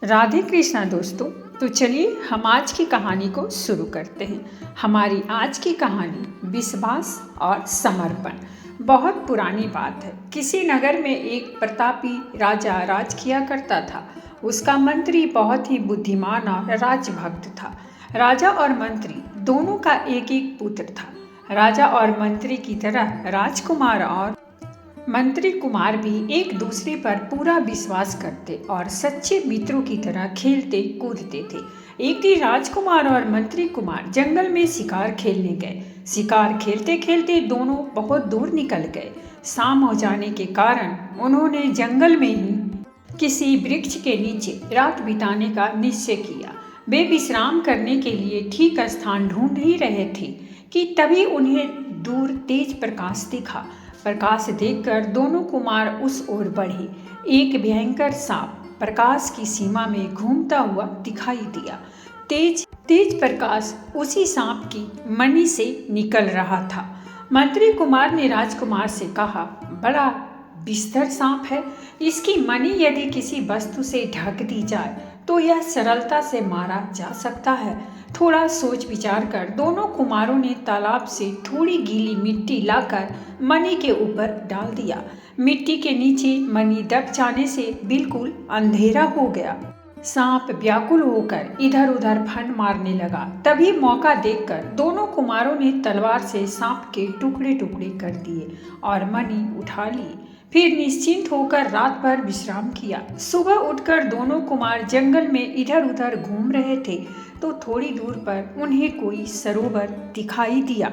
राधे कृष्णा दोस्तों। तो चलिए हम आज की कहानी को शुरू करते हैं। हमारी आज की कहानी विश्वास और समर्पण। बहुत पुरानी बात है। किसी नगर में एक प्रतापी राजा राज किया करता था। उसका मंत्री बहुत ही बुद्धिमान और राजभक्त था। राजा और मंत्री दोनों का एक एक पुत्र था। राजा और मंत्री की तरह राजकुमार और मंत्री कुमार भी एक दूसरे पर पूरा विश्वास करते और सच्चे मित्रों की तरह खेलते कूदते थे। एक दिन राजकुमार और मंत्री कुमार जंगल में शिकार खेलने गए। शिकार खेलते खेलते दोनों बहुत दूर निकल गए। शाम हो जाने के कारण उन्होंने जंगल में ही किसी वृक्ष के नीचे रात बिताने का निश्चय किया। वे विश्राम करने के लिए ठीक स्थान ढूंढ ही रहे थे कि तभी उन्हें दूर तेज प्रकाश दिखा। प्रकाश देखकर दोनों कुमार उस ओर बढ़े। एक भयंकर सांप प्रकाश की सीमा में घूमता हुआ दिखाई दिया। तेज तेज प्रकाश उसी सांप की मणि से निकल रहा था। मंत्री कुमार ने राजकुमार से कहा, बड़ा विस्तर सांप है। इसकी मणि यदि किसी वस्तु से ढक दी जाए तो यह सरलता से मारा जा सकता है। थोड़ा सोच विचार कर दोनों कुमारों ने तालाब से थोड़ी गीली मिट्टी लाकर मणि के ऊपर डाल दिया। मिट्टी के नीचे मणि दब जाने से बिल्कुल अंधेरा हो गया। सांप व्याकुल होकर इधर उधर फन मारने लगा। तभी मौका देखकर दोनों कुमारों ने तलवार से सांप के टुकड़े टुकड़े कर दिए और मणि उठा ली। फिर निश्चिंत होकर रात भर विश्राम किया। सुबह उठकर दोनों कुमार जंगल में इधर उधर घूम रहे थे तो थोड़ी दूर पर उन्हें कोई सरोवर दिखाई दिया।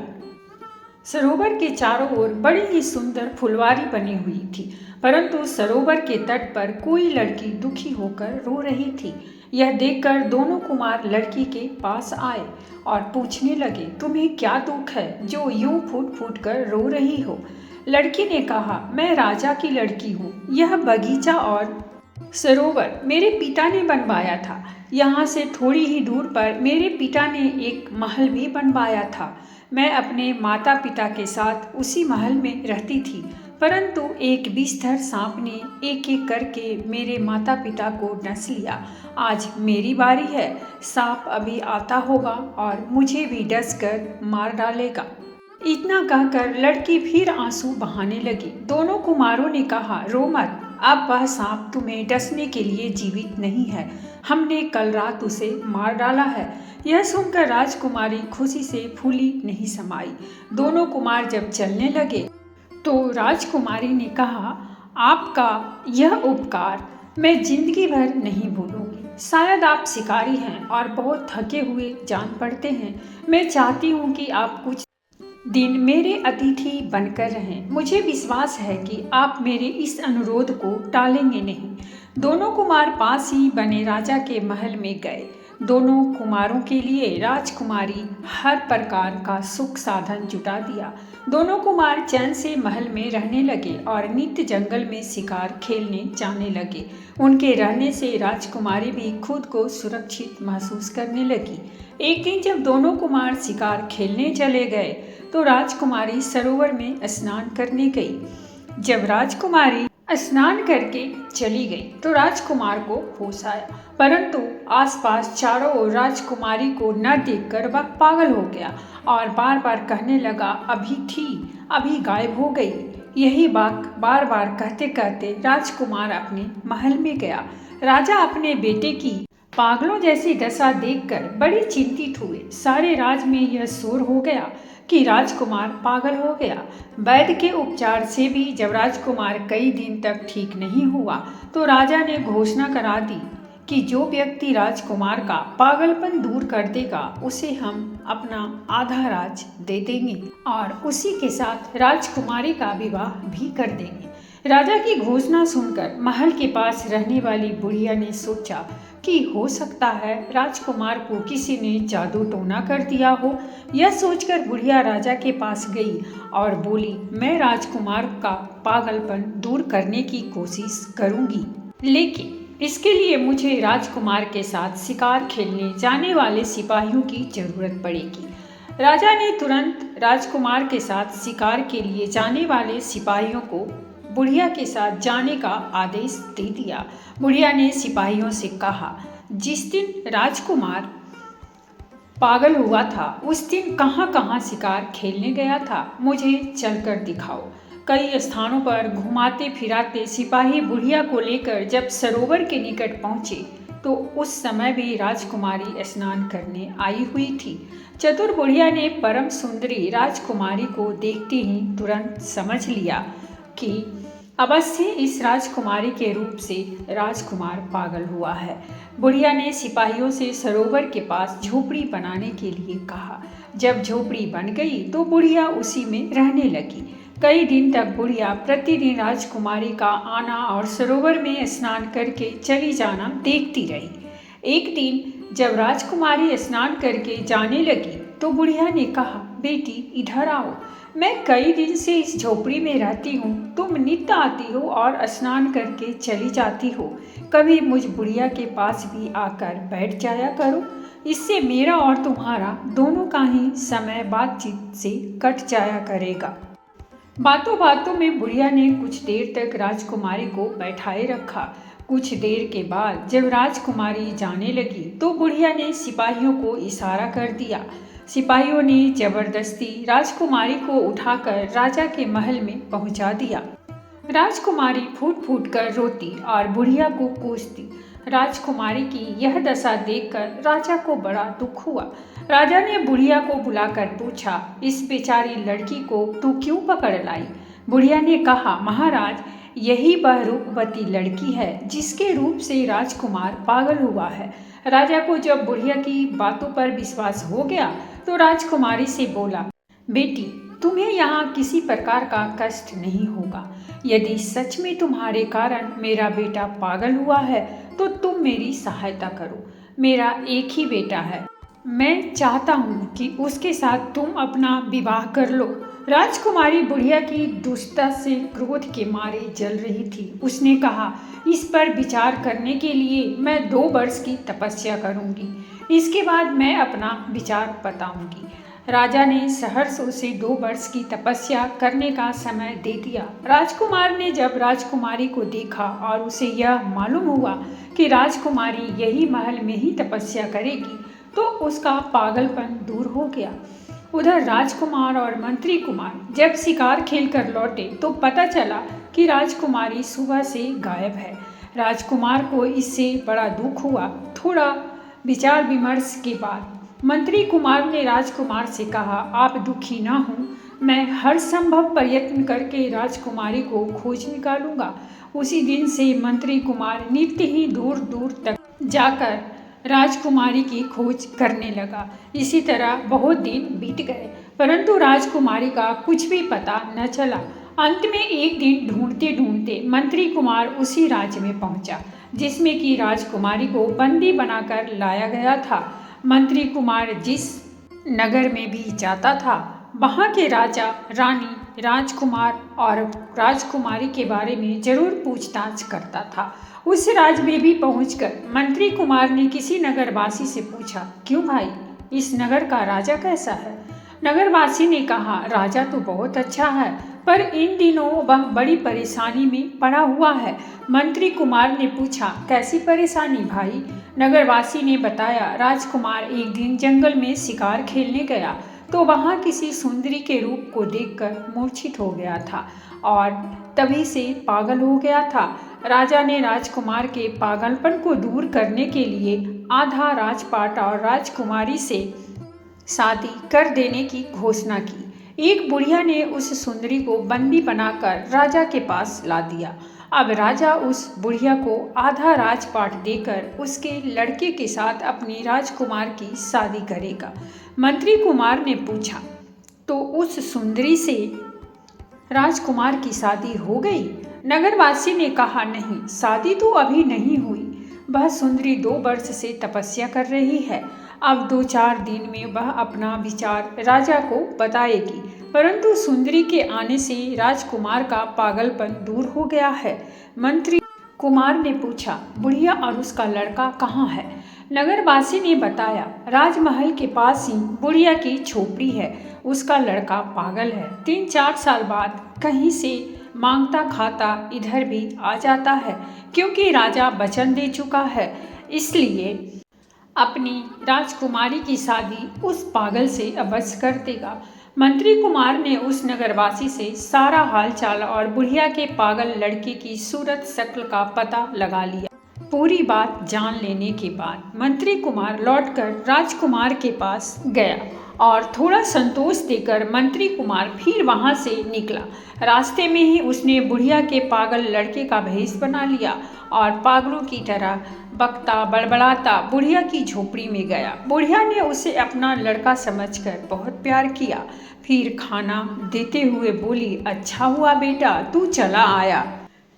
सरोवर के चारों ओर बड़ी ही सुंदर फुलवारी बनी हुई थी, परंतु सरोवर के तट पर कोई लड़की दुखी होकर रो रही थी। यह देखकर दोनों कुमार लड़की के पास आए और पूछने लगे, तुम्हें क्या दुख है जो यूं फूट फूट कर रो रही हो? लड़की ने कहा, मैं राजा की लड़की हूँ। यह बगीचा और सरोवर मेरे पिता ने बनवाया था। यहाँ से थोड़ी ही दूर पर मेरे पिता ने एक महल भी बनवाया था। मैं अपने माता पिता के साथ उसी महल में रहती थी, परंतु एक विषधर सांप ने एक एक करके मेरे माता पिता को डस लिया। आज मेरी बारी है। सांप अभी आता होगा और मुझे भी डस कर मार डालेगा। इतना कहकर लड़की फिर आंसू बहाने लगी। दोनों कुमारों ने कहा, रो मत, अब वह सांप तुम्हें डसने के लिए जीवित नहीं है। हमने कल रात उसे मार डाला है। यह सुनकर राजकुमारी खुशी से फूली नहीं समाई। दोनों कुमार जब चलने लगे तो राजकुमारी ने कहा, आपका यह उपकार मैं जिंदगी भर नहीं भूलूंगी। शायद आप शिकारी हैं और बहुत थके हुए जान पड़ते हैं। मैं चाहती हूँ कि आप कुछ दिन मेरे अतिथि बनकर रहें। मुझे विश्वास है कि आप मेरे इस अनुरोध को टालेंगे नहीं। दोनों कुमार पास ही बने राजा के महल में गए। दोनों कुमारों के लिए राजकुमारी हर प्रकार का सुख साधन जुटा दिया। दोनों कुमार चैन से महल में रहने लगे और नित्य जंगल में शिकार खेलने जाने लगे। उनके रहने से राजकुमारी भी खुद को सुरक्षित महसूस करने लगी। एक दिन जब दोनों कुमार शिकार खेलने चले गए तो राजकुमारी सरोवर में स्नान करने गई। जब राजकुमारी स्नान करके चली गई तो राजकुमार को होश आया, परंतु आसपास चारों ओर राजकुमारी को न देखकर वह पागल हो गया और बार बार कहने लगा, अभी थी, अभी गायब हो गई। यही बात बार बार कहते कहते राजकुमार अपने महल में गया। राजा अपने बेटे की पागलों जैसी दशा देखकर बड़े चिंतित हुए। सारे राज में यह शोर हो गया कि राजकुमार पागल हो गया। वैद्य के उपचार से भी जब राजकुमार कई दिन तक ठीक नहीं हुआ तो राजा ने घोषणा करा दी कि जो व्यक्ति राजकुमार का पागलपन दूर कर देगा उसे हम अपना आधा राज दे देंगे और उसी के साथ राजकुमारी का विवाह भी कर देंगे। राजा की घोषणा सुनकर महल के पास रहने वाली बुढ़िया ने सोचा कि हो सकता है राजकुमार को किसी ने जादू टोना कर दिया हो। यह सोचकर बुढ़िया राजा के पास गई और बोली, मैं राजकुमार का पागलपन दूर करने की कोशिश करूंगी, लेकिन इसके लिए मुझे राजकुमार के साथ शिकार खेलने जाने वाले सिपाहियों की जरूरत पड़ेगी। राजा ने तुरंत राजकुमार के साथ शिकार के लिए जाने वाले सिपाहियों को बुढ़िया के साथ जाने का आदेश दे दिया। बुढ़िया ने सिपाहियों से कहा, जिस दिन राजकुमार पागल हुआ था उस दिन कहाँ कहाँ शिकार खेलने गया था, मुझे चलकर दिखाओ। कई स्थानों पर घुमाते फिराते सिपाही बुढ़िया को लेकर जब सरोवर के निकट पहुँचे तो उस समय भी राजकुमारी स्नान करने आई हुई थी। चतुर बुढ़िया ने परम सुंदरी राजकुमारी को देखते ही तुरंत समझ लिया कि अवश्य इस राजकुमारी के रूप से राजकुमार पागल हुआ है। बुढ़िया ने सिपाहियों से सरोवर के पास झोपड़ी बनाने के लिए कहा। जब झोपड़ी बन गई तो बुढ़िया उसी में रहने लगी। कई दिन तक बुढ़िया प्रतिदिन राजकुमारी का आना और सरोवर में स्नान करके चली जाना देखती रही। एक दिन जब राजकुमारी स्नान करके जाने लगी तो बुढ़िया ने कहा, बेटी इधर आओ, मैं कई दिन से इस झोपड़ी में रहती हूँ, तुम नित्य आती हो और स्नान करके चली जाती हो, कभी मुझ बुढ़िया के पास भी आकर बैठ जाया करो, इससे मेरा और तुम्हारा दोनों का ही समय बातचीत से कट जाया करेगा। बातों बातों में बुढ़िया ने कुछ देर तक राजकुमारी को बैठाए रखा। कुछ देर के बाद जब राजकुमारी जाने लगी तो बुढ़िया ने सिपाहियों को इशारा कर दिया। सिपाहियों ने जबरदस्ती राजकुमारी को उठाकर राजा के महल में पहुंचा दिया। राजकुमारी फूट फूट कर रोती और बुढ़िया को कोसती। राजकुमारी की यह दशा देखकर राजा को बड़ा दुख हुआ। राजा ने बुढ़िया को बुलाकर पूछा, इस बेचारी लड़की को तू क्यों पकड़ लाई? बुढ़िया ने कहा, महाराज, यही वह रूपवती लड़की है जिसके रूप से राजकुमार पागल हुआ है। राजा को जब बुढ़िया की बातों पर विश्वास हो गया तो राजकुमारी से बोला, बेटी तुम्हें यहाँ किसी प्रकार का कष्ट नहीं होगा। यदि सच में तुम्हारे कारण मेरा बेटा पागल हुआ है तो तुम मेरी सहायता करो। मेरा एक ही बेटा है, मैं चाहता हूँ कि उसके साथ तुम अपना विवाह कर लो। राजकुमारी बुढ़िया की दुष्टता से क्रोध के मारे जल रही थी। उसने कहा, इस पर विचार करने के लिए मैं 2 वर्ष की तपस्या करूँगी, इसके बाद मैं अपना विचार बताऊँगी। राजा ने सहर्ष उसे 2 वर्ष की तपस्या करने का समय दे दिया। राजकुमार ने जब राजकुमारी को देखा और उसे यह मालूम हुआ कि राजकुमारी यही महल में ही तपस्या करेगी तो उसका पागलपन दूर हो गया। उधर राजकुमार और मंत्री कुमार जब शिकार खेलकर लौटे तो पता चला कि राजकुमारी सुबह से गायब है। राजकुमार को इससे बड़ा दुख हुआ। थोड़ा विचार विमर्श के बाद मंत्री कुमार ने राजकुमार से कहा, आप दुखी ना हों, मैं हर संभव प्रयत्न करके राजकुमारी को खोज निकालूंगा। उसी दिन से मंत्री कुमार नित्य ही दूर दूर तक जाकर राजकुमारी की खोज करने लगा। इसी तरह बहुत दिन बीत गए परंतु राजकुमारी का कुछ भी पता न चला। अंत में एक दिन ढूंढते ढूंढते मंत्री कुमार उसी राज्य में पहुंचा जिसमें कि राजकुमारी को बंदी बनाकर लाया गया था। मंत्री कुमार जिस नगर में भी जाता था वहाँ के राजा, रानी, राजकुमार और राजकुमारी के बारे में जरूर पूछताछ करता था। उस राज्य में भी पहुंचकर मंत्री कुमार ने किसी नगरवासी से पूछा, क्यों भाई, इस नगर का राजा कैसा है? नगरवासी ने कहा, राजा तो बहुत अच्छा है पर इन दिनों वह बड़ी परेशानी में पड़ा हुआ है। मंत्री कुमार ने पूछा, कैसी परेशानी भाई? नगरवासी ने बताया, राजकुमार एक दिन जंगल में शिकार खेलने गया तो वहाँ किसी सुंदरी के रूप को देखकर मूर्छित हो गया था और तभी से पागल हो गया था। राजा ने राजकुमार के पागलपन को दूर करने के लिए आधा राजपाट और राजकुमारी से शादी कर देने की घोषणा की। एक बुढ़िया ने उस सुंदरी को बंदी बनाकर राजा के पास ला दिया। अब राजा उस बुढ़िया को आधा राजपाट देकर उसके लड़के के साथ अपनी राजकुमार की शादी करेगा। मंत्री कुमार ने पूछा, तो उस सुंदरी से राजकुमार की शादी हो गई? नगरवासी ने कहा, नहीं, शादी तो अभी नहीं हुई। वह सुंदरी 2 वर्ष से तपस्या कर रही है। अब 2-4 दिन में वह अपना विचार राजा को बताएगी। परंतु सुंदरी के आने से राजकुमार का पागलपन दूर हो गया है। मंत्री कुमार ने पूछा, बुढ़िया और उसका लड़का कहाँ है? नगरवासी ने बताया, राजमहल के पास ही बुढ़िया की झोपड़ी है। उसका लड़का पागल है। 3-4 साल बाद कहीं से मांगता खाता इधर भी आ जाता है, क्योंकि राजा वचन दे चुका है। इसलिए अपनी राजकुमारी की शादी उस पागल से अवश्य कर देगा। मंत्री कुमार ने उस नगरवासी से सारा हाल चाल और बुढ़िया के पागल लड़के की सूरत शक्ल का पता लगा लिया। पूरी बात जान लेने के बाद मंत्री कुमार लौटकर राजकुमार के पास गया और थोड़ा संतोष देकर मंत्री कुमार फिर वहां से निकला। रास्ते में ही उसने बुढ़िया के पागल लड़के का भेष बना लिया और पागलों की तरह बकता बड़बड़ाता बुढ़िया की झोपड़ी में गया। बुढ़िया ने उसे अपना लड़का समझकर बहुत प्यार किया। फिर खाना देते हुए बोली, अच्छा हुआ बेटा तू चला आया।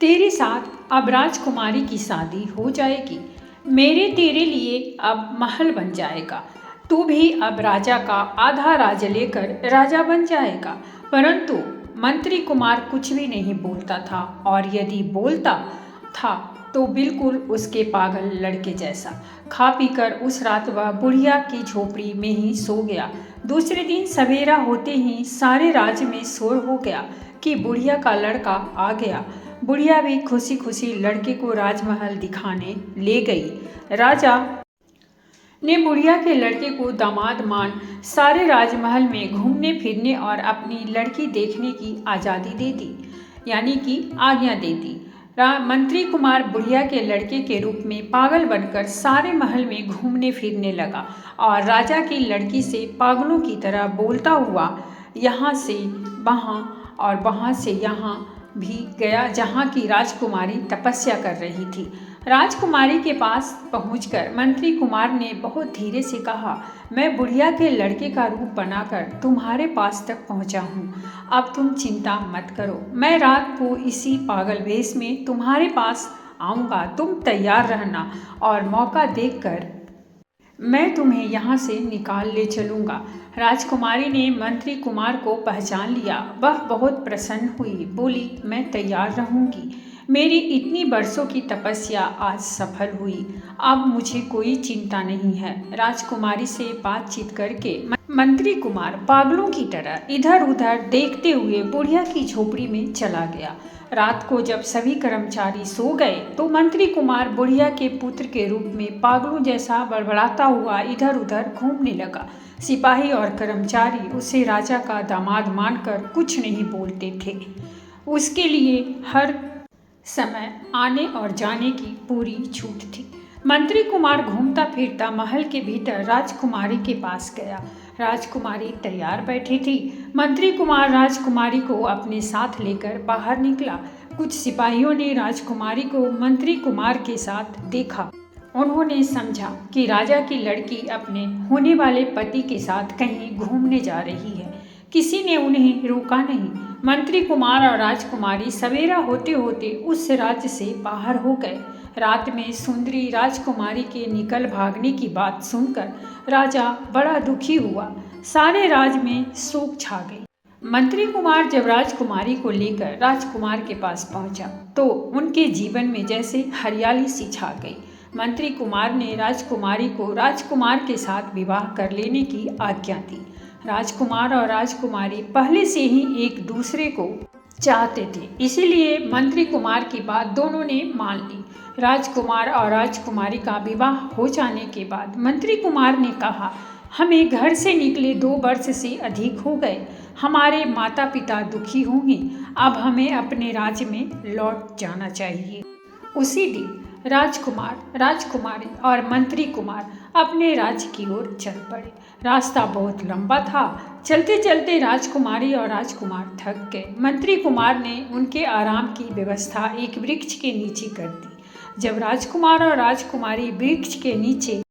तेरे साथ अब राजकुमारी की शादी हो जाएगी। मेरे तेरे लिए अब महल बन जाएगा। तू भी अब राजा का आधा राज्य लेकर राजा बन जाएगा। परंतु मंत्री कुमार कुछ भी नहीं बोलता था, और यदि बोलता था तो बिल्कुल उसके पागल लड़के जैसा। खा पीकर उस रात वह बुढ़िया की झोपड़ी में ही सो गया। दूसरे दिन सवेरा होते ही सारे राज्य में शोर हो गया कि बुढ़िया का लड़का आ गया। बुढ़िया भी खुशी खुशी लड़के को राजमहल दिखाने ले गई। राजा ने बुढ़िया के लड़के को दामाद मान सारे राजमहल में घूमने फिरने और अपनी लड़की देखने की आज़ादी दे दी, यानी कि आज्ञा दे दी। मंत्री कुमार बुढ़िया के लड़के के रूप में पागल बनकर सारे महल में घूमने फिरने लगा और राजा की लड़की से पागलों की तरह बोलता हुआ यहाँ से वहाँ और वहाँ से यहाँ भी गया, जहाँ की राजकुमारी तपस्या कर रही थी। राजकुमारी के पास पहुंचकर मंत्री कुमार ने बहुत धीरे से कहा, मैं बुढ़िया के लड़के का रूप बनाकर तुम्हारे पास तक पहुंचा हूँ। अब तुम चिंता मत करो, मैं रात को इसी पागल वेश में तुम्हारे पास आऊँगा। तुम तैयार रहना और मौका देखकर मैं तुम्हें यहाँ से निकाल ले चलूँगा। राजकुमारी ने मंत्री कुमार को पहचान लिया। वह बहुत प्रसन्न हुई, बोली, मैं तैयार रहूँगी। मेरी इतनी बरसों की तपस्या आज सफल हुई। अब मुझे कोई चिंता नहीं है। राजकुमारी से बातचीत करके मंत्री कुमार पागलों की तरह इधर उधर देखते हुए बुढ़िया की झोपड़ी में चला गया। रात को जब सभी कर्मचारी सो गए तो मंत्री कुमार बुढ़िया के पुत्र के रूप में पागलों जैसा बड़बड़ाता हुआ इधर उधर घूमने लगा। सिपाही और कर्मचारी उसे राजा का दामाद मानकर कुछ नहीं बोलते थे। उसके लिए हर समय आने और जाने की पूरी छूट थी। मंत्री कुमार घूमता फिरता महल के भीतर राजकुमारी के पास गया। राजकुमारी तैयार बैठी थी। मंत्री कुमार राजकुमारी को अपने साथ लेकर बाहर निकला। कुछ सिपाहियों ने राजकुमारी को मंत्री कुमार के साथ देखा। उन्होंने समझा कि राजा की लड़की अपने होने वाले पति के साथ कहीं घूमने जा रही है। किसी ने उन्हें रोका नहीं। मंत्री कुमार और राजकुमारी सवेरा होते होते उस राज्य से बाहर हो गए। रात में सुंदरी राजकुमारी के निकल भागने की बात सुनकर राजा बड़ा दुखी हुआ। सारे राज्य में शोक छा गई। मंत्री कुमार जब राजकुमारी को लेकर राजकुमार के पास पहुंचा तो उनके जीवन में जैसे हरियाली सी छा गई। मंत्री कुमार ने राजकुमारी को राजकुमार के साथ विवाह कर लेने की आज्ञा दी। राजकुमार और राजकुमारी पहले से ही एक दूसरे को चाहते थे, इसीलिए मंत्री कुमार की बात दोनों ने मान ली। राजकुमार और राजकुमारी का विवाह हो जाने के बाद मंत्री कुमार ने कहा, हमें घर से निकले 2 वर्ष से अधिक हो गए। हमारे माता पिता दुखी होंगे। अब हमें अपने राज्य में लौट जाना चाहिए। उसी दिन राजकुमार, राजकुमारी और मंत्री कुमार अपने राज्य की ओर चल पड़े। रास्ता बहुत लंबा था। चलते चलते राजकुमारी और राजकुमार थक गए। मंत्री कुमार ने उनके आराम की व्यवस्था एक वृक्ष के नीचे कर दी। जब राजकुमार और राजकुमारी वृक्ष के नीचे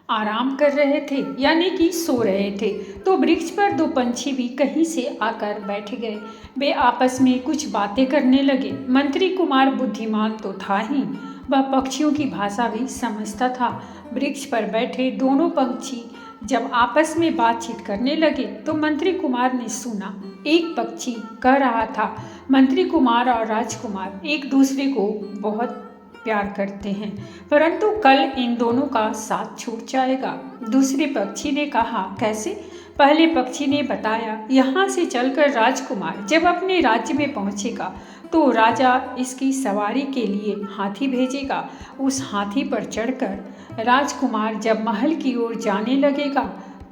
आराम कर रहे थे, यानी कि सो रहे थे, तो वृक्ष पर 2 पंछी भी कहीं से आकर बैठ गए। वे आपस में कुछ बातें करने लगे। मंत्री कुमार बुद्धिमान तो था ही, वह पक्षियों की भाषा भी समझता था। वृक्ष पर बैठे दोनों पंछी जब आपस में बातचीत करने लगे तो मंत्री कुमार ने सुना। एक पक्षी कह रहा था, मंत्री कुमार और राजकुमार एक दूसरे को बहुत प्यार करते हैं, परंतु कल इन दोनों का साथ छूट जाएगा। दूसरे पक्षी ने कहा, कैसे? पहले पक्षी ने बताया, यहाँ से चलकर राजकुमार जब अपने राज्य में पहुँचेगा तो राजा इसकी सवारी के लिए हाथी भेजेगा। उस हाथी पर चढ़कर राजकुमार जब महल की ओर जाने लगेगा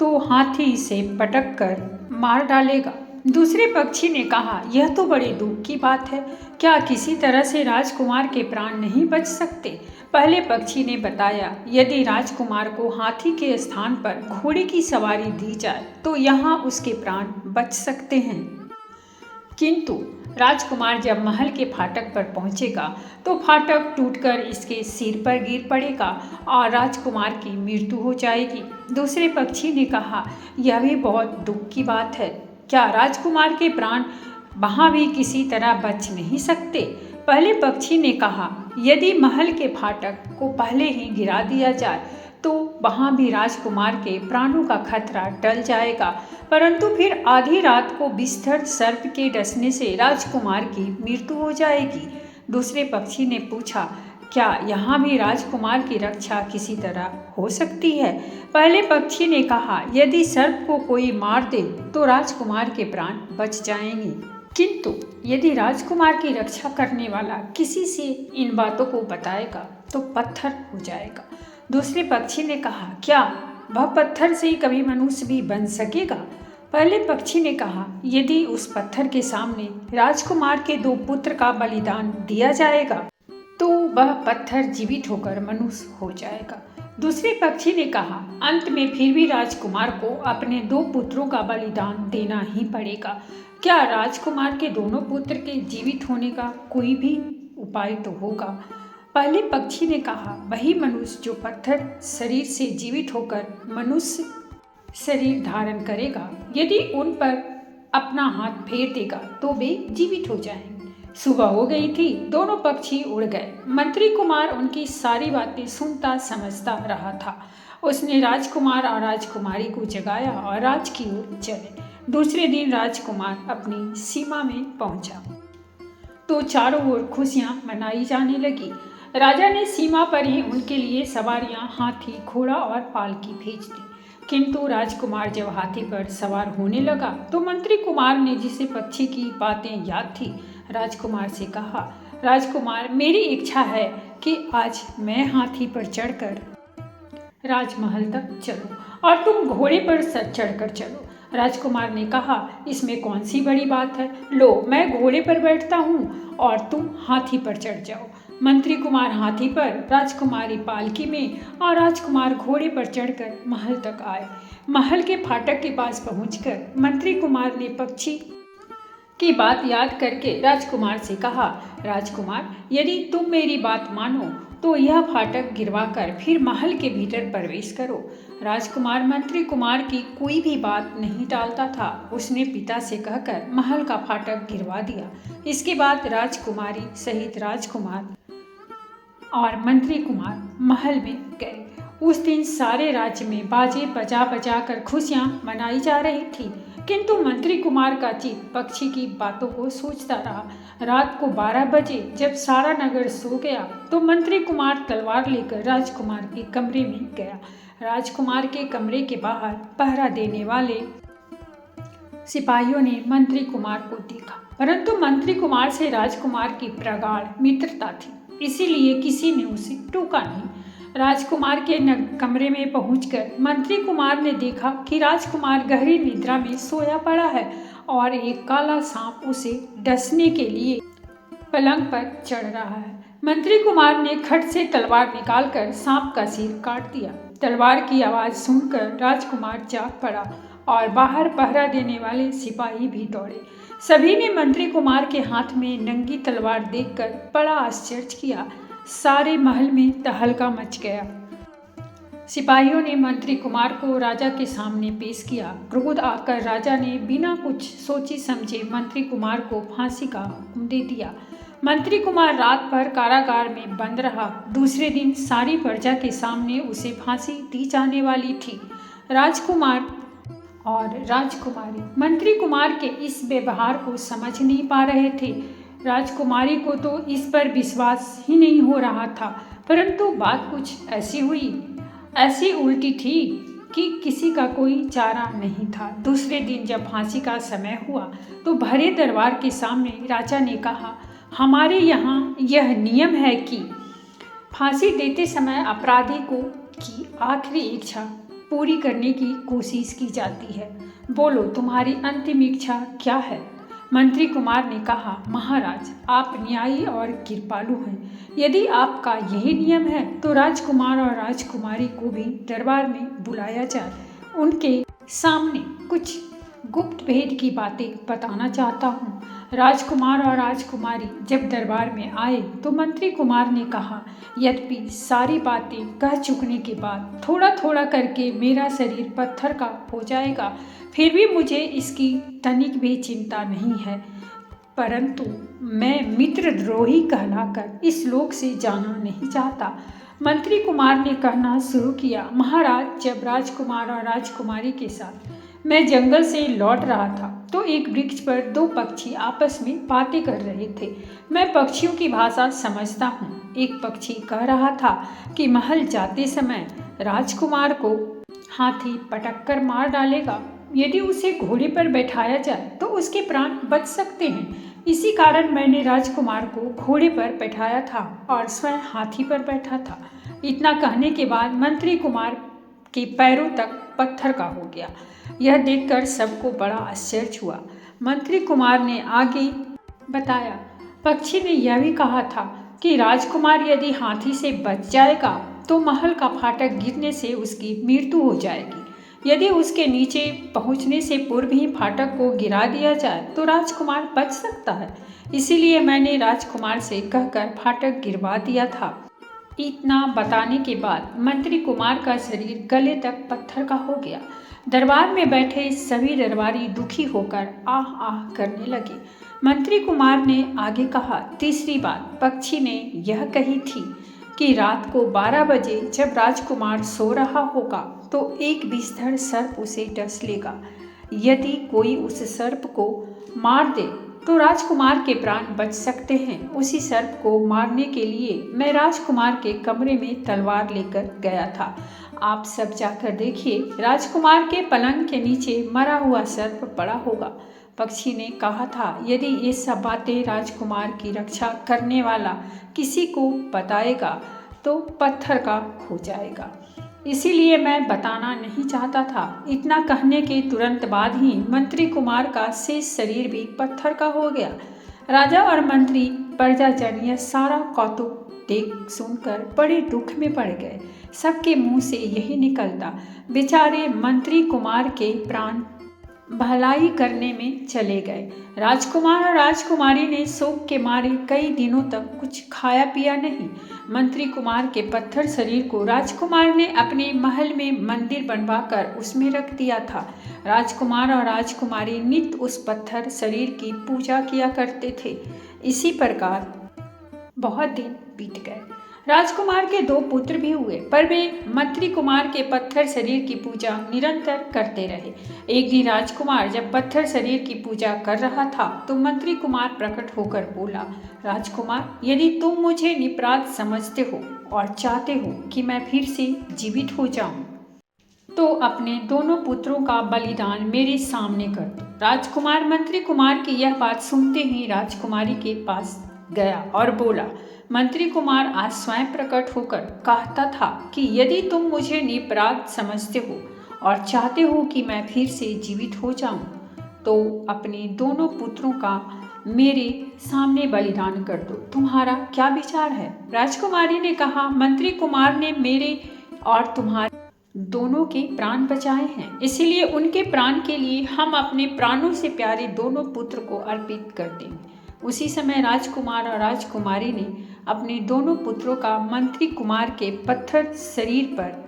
तो हाथी इसे पटक कर मार डालेगा। दूसरे पक्षी ने कहा, यह तो बड़े दुख की बात है, क्या किसी तरह से राजकुमार के प्राण नहीं बच सकते? पहले पक्षी ने बताया, यदि राजकुमार को हाथी के स्थान पर घोड़े की सवारी दी जाए तो यहाँ उसके प्राण बच सकते हैं। किंतु राजकुमार जब महल के फाटक पर पहुंचेगा तो फाटक टूटकर इसके सिर पर गिर पड़ेगा और राजकुमार की मृत्यु हो जाएगी। दूसरे पक्षी ने कहा, यह भी बहुत दुख की बात है, क्या राजकुमार के प्राण वहाँ भी किसी तरह बच नहीं सकते? पहले पक्षी ने कहा, यदि महल के फाटक को पहले ही गिरा दिया जाए तो वहाँ भी राजकुमार के प्राणों का खतरा टल जाएगा, परंतु फिर आधी रात को विषधर सर्प के डसने से राजकुमार की मृत्यु हो जाएगी। दूसरे पक्षी ने पूछा, क्या यहाँ भी राजकुमार की रक्षा किसी तरह हो सकती है? पहले पक्षी ने कहा, यदि सर्प को कोई मार दे तो राजकुमार के प्राण बच जाएंगे, किंतु यदि राजकुमार की रक्षा करने वाला किसी से इन बातों को बताएगा तो पत्थर हो जाएगा। दूसरे पक्षी ने कहा, क्या वह पत्थर से कभी मनुष्य भी बन सकेगा? पहले पक्षी ने कहा, यदि उस पत्थर के सामने राजकुमार के 2 पुत्र का बलिदान दिया जाएगा तो वह पत्थर जीवित होकर मनुष्य हो जाएगा। दूसरे पक्षी ने कहा, अंत में फिर भी राजकुमार को अपने 2 पुत्रों का बलिदान देना ही पड़ेगा। क्या राजकुमार के दोनों पुत्र के जीवित होने का कोई भी उपाय तो होगा? पहले पक्षी ने कहा, वही मनुष्य जो पत्थर शरीर से जीवित होकर मनुष्य शरीर धारण करेगा, यदि उन पर अपना हाथ फेर देगा तो वे जीवित हो जाएंगे। सुबह हो गई थी, दोनों पक्षी उड़ गए। मंत्री कुमार उनकी सारी बातें सुनता समझता रहा था। उसने राजकुमार और राजकुमारी को जगाया और राज की ओर चले। दूसरे दिन राजकुमार अपनी सीमा में पहुंचा तो चारों ओर खुशियां मनाई जाने लगी। राजा ने सीमा पर ही उनके लिए सवारियां हाथी, घोड़ा और पालकी भेज दी। किंतु राजकुमार जब हाथी पर सवार होने लगा तो मंत्री कुमार ने, जिसे पक्षी की बातें याद थी, राजकुमार से कहा, राजकुमार, मेरी इच्छा है कि आज मैं हाथी पर चढ़कर राजमहल तक चलूं और तुम घोड़े पर चढ़कर चलो। राजकुमार ने कहा, इसमें कौन सी बड़ी बात है, लो मैं घोड़े पर बैठता हूँ और तुम हाथी पर चढ़ जाओ। मंत्री कुमार हाथी पर, राजकुमारी पालकी में और राजकुमार घोड़े पर चढ़कर महल तक आए। महल के फाटक के पास पहुंचकर मंत्री कुमार ने पक्षी की बात याद करके राजकुमार से कहा, राजकुमार, यदि तुम मेरी बात मानो तो यह फाटक गिरवाकर फिर महल के भीतर प्रवेश करो। राजकुमार मंत्री कुमार की कोई भी बात नहीं टालता था। उसने पिता से कहकर महल का फाटक गिरवा दिया। इसके बाद राजकुमारी सहित राजकुमार और मंत्री कुमार महल में गए। उस दिन सारे राज्य में बाजे बजा बजा कर खुशियां मनाई जा रही थी, किंतु मंत्री कुमार का चित्त पक्षी की बातों को सोचता रहा। रात को 12 बजे जब सारा नगर सो गया तो मंत्री कुमार तलवार लेकर राजकुमार के कमरे में गया। राजकुमार के कमरे के बाहर पहरा देने वाले सिपाहियों ने मंत्री कुमार को देखा, परंतु मंत्री कुमार से राजकुमार की प्रगाढ़ मित्रता थी, इसीलिए किसी ने उसे टोका नहीं। राजकुमार के कमरे में पहुंचकर मंत्री कुमार ने देखा कि राजकुमार गहरी निद्रा में सोया पड़ा है और एक काला सांप उसे डसने के लिए पलंग पर चढ़ रहा है। मंत्री कुमार ने खट से तलवार निकालकर सांप का सिर काट दिया। तलवार की आवाज़ सुनकर राजकुमार जाग पड़ा और बाहर पहरा देने वाले सिपाही भी दौड़े। सभी ने मंत्री कुमार के हाथ में नंगी तलवार देखकर बड़ा आश्चर्य किया। सारे महल में तहलका मच गया। सिपाहियों ने मंत्री कुमार को राजा के सामने पेश किया। क्रोध आकर राजा ने बिना कुछ सोचे समझे मंत्री कुमार को फांसी का हुक्म दे दिया। मंत्री कुमार रात भर कारागार में बंद रहा। दूसरे दिन सारी प्रजा के सामने उसे फांसी दी जाने वाली थी। राजकुमार और राजकुमारी मंत्री कुमार के इस व्यवहार को समझ नहीं पा रहे थे। राजकुमारी को तो इस पर विश्वास ही नहीं हो रहा था, परंतु बात कुछ ऐसी हुई, ऐसी उल्टी थी कि किसी का कोई चारा नहीं था। दूसरे दिन जब फांसी का समय हुआ तो भरे दरबार के सामने राजा ने कहा, हमारे यहाँ यह नियम है कि फांसी देते समय अपराधी को की आखिरी इच्छा पूरी करने की कोशिश की जाती है। बोलो, तुम्हारी अंतिम इच्छा क्या है? मंत्री कुमार ने कहा, महाराज, आप न्यायी और कृपालु हैं। यदि आपका यही नियम है तो राजकुमार और राजकुमारी को भी दरबार में बुलाया जाए। उनके सामने कुछ गुप्त भेद की बातें बताना चाहता हूँ। राजकुमार और राजकुमारी जब दरबार में आए तो मंत्री कुमार ने कहा, यद्यपि सारी बातें कह चुकने के बाद थोड़ा थोड़ा करके मेरा शरीर पत्थर का हो जाएगा, फिर भी मुझे इसकी तनिक भी चिंता नहीं है, परंतु मैं मित्रद्रोही कहलाकर इस लोक से जाना नहीं चाहता। मंत्री कुमार ने कहना शुरू किया, महाराज, जब राजकुमार और राजकुमारी के साथ मैं जंगल से लौट रहा था तो एक वृक्ष पर दो पक्षी आपस में बातें कर रहे थे। मैं पक्षियों की भाषा समझता हूँ। एक पक्षी कह रहा था कि महल जाते समय राजकुमार को हाथी पटक कर मार डालेगा, यदि उसे घोड़े पर बैठाया जाए तो उसके प्राण बच सकते हैं। इसी कारण मैंने राजकुमार को घोड़े पर बैठाया था और स्वयं हाथी पर बैठा था। इतना कहने के बाद मंत्री कुमार के पैरों तक पत्थर का हो गया। यह देखकर सबको बड़ा आश्चर्य हुआ। मंत्री कुमार ने आगे बताया, पक्षी ने यह भी कहा था कि राजकुमार यदि हाथी से बच जाएगा तो महल का फाटक गिरने से उसकी मृत्यु हो जाएगी। यदि उसके नीचे पहुंचने से पूर्व ही फाटक को गिरा दिया जाए तो राजकुमार बच सकता है। इसीलिए मैंने राजकुमार से कहकर फाटक गिरवा दिया था। इतना बताने के बाद मंत्री कुमार का शरीर गले तक पत्थर का हो गया। दरबार में बैठे सभी दरबारी दुखी होकर आह आह करने लगे। मंत्री कुमार ने आगे कहा, तीसरी बात पक्षी ने यह कही थी कि रात को 12 बजे जब राजकुमार सो रहा होगा तो एक विषधर सर्प उसे डस लेगा। यदि कोई उस सर्प को मार दे तो राजकुमार के प्राण बच सकते हैं। उसी सर्प को मारने के लिए मैं राजकुमार के कमरे में तलवार लेकर गया था। आप सब जाकर देखिए, राजकुमार के पलंग के नीचे मरा हुआ सर्प पड़ा होगा। पक्षी ने कहा था, यदि ये सब बातें राजकुमार की रक्षा करने वाला किसी को बताएगा तो पत्थर का हो जाएगा, इसीलिए मैं बताना नहीं चाहता था। इतना कहने के तुरंत बाद ही मंत्री कुमार का शेष शरीर भी पत्थर का हो गया। राजा और मंत्री प्रजाजन यह सारा कौतुक देख सुनकर बड़े दुख में पड़ गए। सबके मुंह से यही निकलता, बेचारे मंत्री कुमार के प्राण भलाई करने में चले गए। राजकुमार और राजकुमारी ने शोक के मारे कई दिनों तक कुछ खाया पिया नहीं। मंत्री कुमार के पत्थर शरीर को राजकुमार ने अपने महल में मंदिर बनवाकर उसमें रख दिया था। राजकुमार और राजकुमारी नित्य उस पत्थर शरीर की पूजा किया करते थे। इसी प्रकार बहुत दिन बीत गए। राजकुमार के 2 पुत्र भी हुए, पर वे मंत्री कुमार के पत्थर शरीर की पूजा निरंतर करते रहे। एक दिन राजकुमार जब पत्थर शरीर की पूजा कर रहा था तो मंत्री कुमार प्रकट होकर बोला, राजकुमार, यदि तुम मुझे निपराध समझते हो और चाहते हो कि मैं फिर से जीवित हो जाऊं तो अपने दोनों पुत्रों का बलिदान मेरे सामने कर दो। राजकुमार मंत्री कुमार की यह बात सुनते ही राजकुमारी के पास गया और बोला, मंत्री कुमार आज स्वयं प्रकट होकर कहता था कि यदि तुम मुझे निपराध समझते हो और चाहते हो कि मैं फिर से जीवित हो जाऊं तो अपने दोनों पुत्रों का मेरे सामने बलिदान कर दो। तुम्हारा क्या विचार है? राजकुमारी ने कहा, मंत्री कुमार ने मेरे और तुम्हारे दोनों के प्राण बचाए हैं, इसीलिए उनके प्राण के लिए हम अपने प्राणों से प्यारे दोनों पुत्र को अर्पित कर देंगे। उसी समय राजकुमार और राजकुमारी ने अपने दोनों पुत्रों का मंत्री कुमार के पत्थर शरीर पर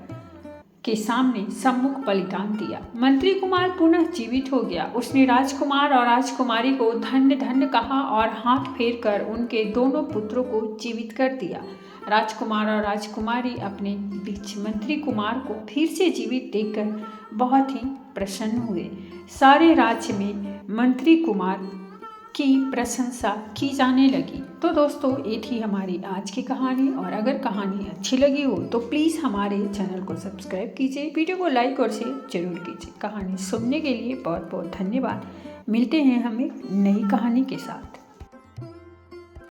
के सामने सम्मुख बलिदान दिया। मंत्री कुमार पुनः जीवित हो गया। उसने राजकुमार और राजकुमारी को धन्य धन्य कहा और हाथ फेर कर उनके दोनों पुत्रों को जीवित कर दिया। राजकुमार और राजकुमारी अपने बीच मंत्री कुमार को फिर से जीवित देखकर बहुत ही प्रसन्न हुए। सारे राज्य में मंत्री कुमार की प्रशंसा की जाने लगी। तो दोस्तों ये थी हमारी आज की कहानी, और अगर कहानी अच्छी लगी हो तो प्लीज़ हमारे चैनल को सब्सक्राइब कीजिए, वीडियो को लाइक और शेयर जरूर कीजिए। कहानी सुनने के लिए बहुत बहुत धन्यवाद। मिलते हैं हम एक नई कहानी के साथ।